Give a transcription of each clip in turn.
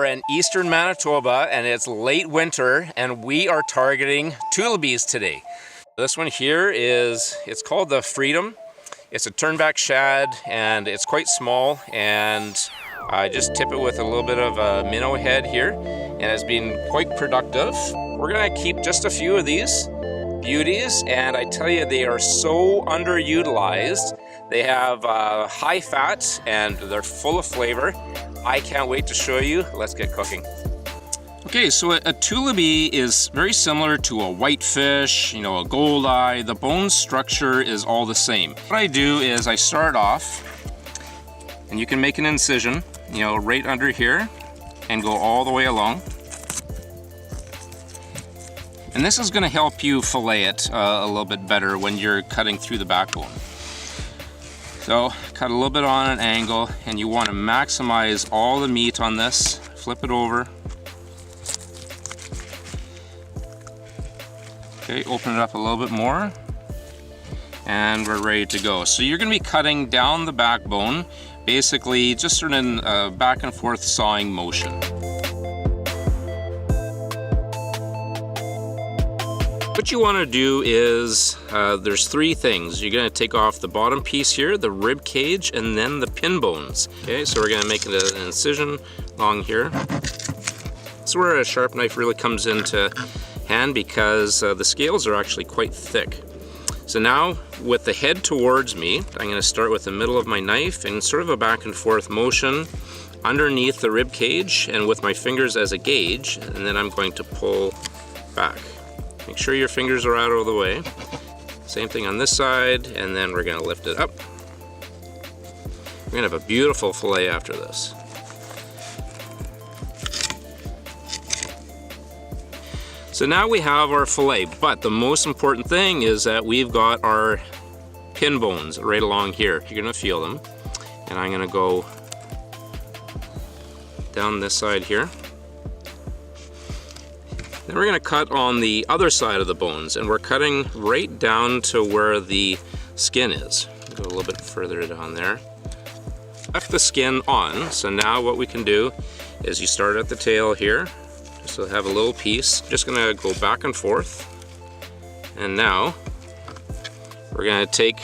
We're in eastern Manitoba and it's late winter and we are targeting Tulibees today. This one here it's called the Freedom. It's a turnback shad and it's quite small, and I just tip it with a little bit of a minnow head here and it's been quite productive. We're gonna keep just a few of these beauties, and I tell you, they are so underutilized. They have high fat and they're full of flavor. I can't wait to show you. Let's get cooking. Okay, so a Tulibee is very similar to a whitefish, a goldeye. The bone structure is all the same. What I do is I start off, and you can make an incision, right under here and go all the way along. And this is going to help you fillet it a little bit better when you're cutting through the backbone. So cut a little bit on an angle, and you want to maximize all the meat on this. Flip it over. Okay, open it up a little bit more, and we're ready to go. So you're going to be cutting down the backbone, basically just sort of in a back and forth sawing motion. What you want to do is, there's three things. You're going to take off the bottom piece here, the rib cage, and then the pin bones. Okay, so we're going to make an incision along here. This is where a sharp knife really comes into hand, because the scales are actually quite thick. So now, with the head towards me, I'm going to start with the middle of my knife in sort of a back and forth motion underneath the rib cage, and with my fingers as a gauge, and then I'm going to pull back. Make sure your fingers are out of the way. Same thing on this side, and then we're going to lift it up. We're going to have a beautiful fillet after this. So now we have our fillet, but the most important thing is that we've got our pin bones right along here. You're going to feel them, and I'm going to go down this side here. Then we're going to cut on the other side of the bones, and we're cutting right down to where the skin is. Go a little bit further down there. Left the skin on, so now what we can do is you start at the tail here, just to have a little piece. Just going to go back and forth, and now we're going to take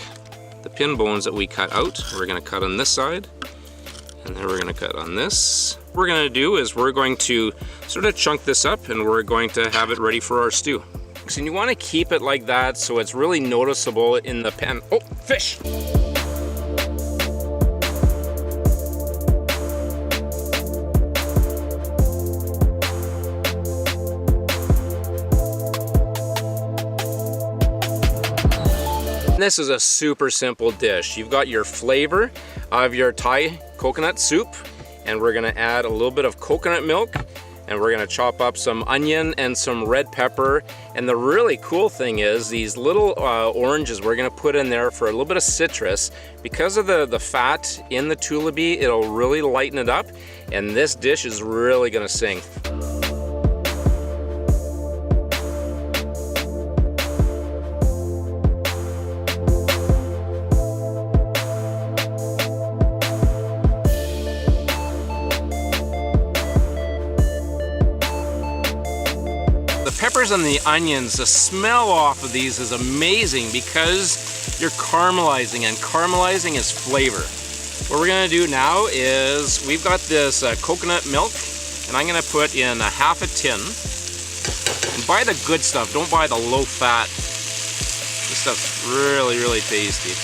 the pin bones that we cut out. We're going to cut on this side, and then we're going to cut on this. What we're going to do is we're going to sort of chunk this up, and we're going to have it ready for our stew. And you want to keep it like that so it's really noticeable in the pan. Oh, fish! This is a super simple dish. You've got your flavor of your Thai coconut soup, and we're gonna add a little bit of coconut milk, and we're gonna chop up some onion and some red pepper. And the really cool thing is these little oranges we're gonna put in there for a little bit of citrus. Because of the fat in the Tulibee, it'll really lighten it up, and this dish is really gonna sing. Peppers and the onions, the smell off of these is amazing because you're caramelizing, and caramelizing is flavor. What we're gonna do now is we've got this coconut milk, and I'm gonna put in a half a tin. And buy the good stuff, don't buy the low fat. This stuff's really, really tasty.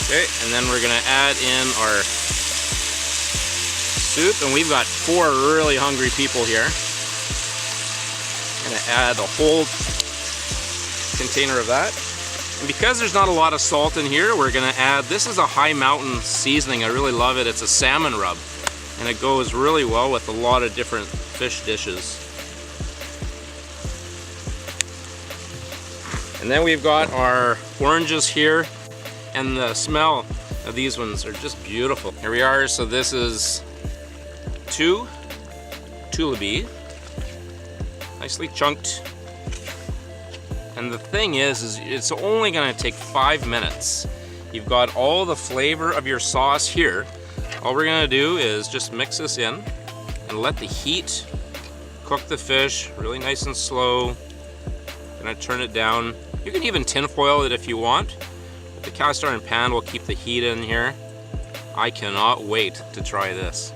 Okay, and then we're gonna add in our soup, and we've got 4 really hungry people here. I'm gonna add a whole container of that. And because there's not a lot of salt in here, we're gonna add, this is a High Mountain seasoning. I really love it. It's a salmon rub, and it goes really well with a lot of different fish dishes. And then we've got our oranges here, and the smell of these ones are just beautiful. Here we are. So this is 2 Tulibee, nicely chunked. And the thing is it's only gonna take 5 minutes. You've got all the flavor of your sauce here, All we're gonna do is just mix this in and let the heat cook the fish really nice and slow. Gonna turn it down. You can even tin foil it if you want. But the cast iron pan will keep the heat in here. I cannot wait to try this.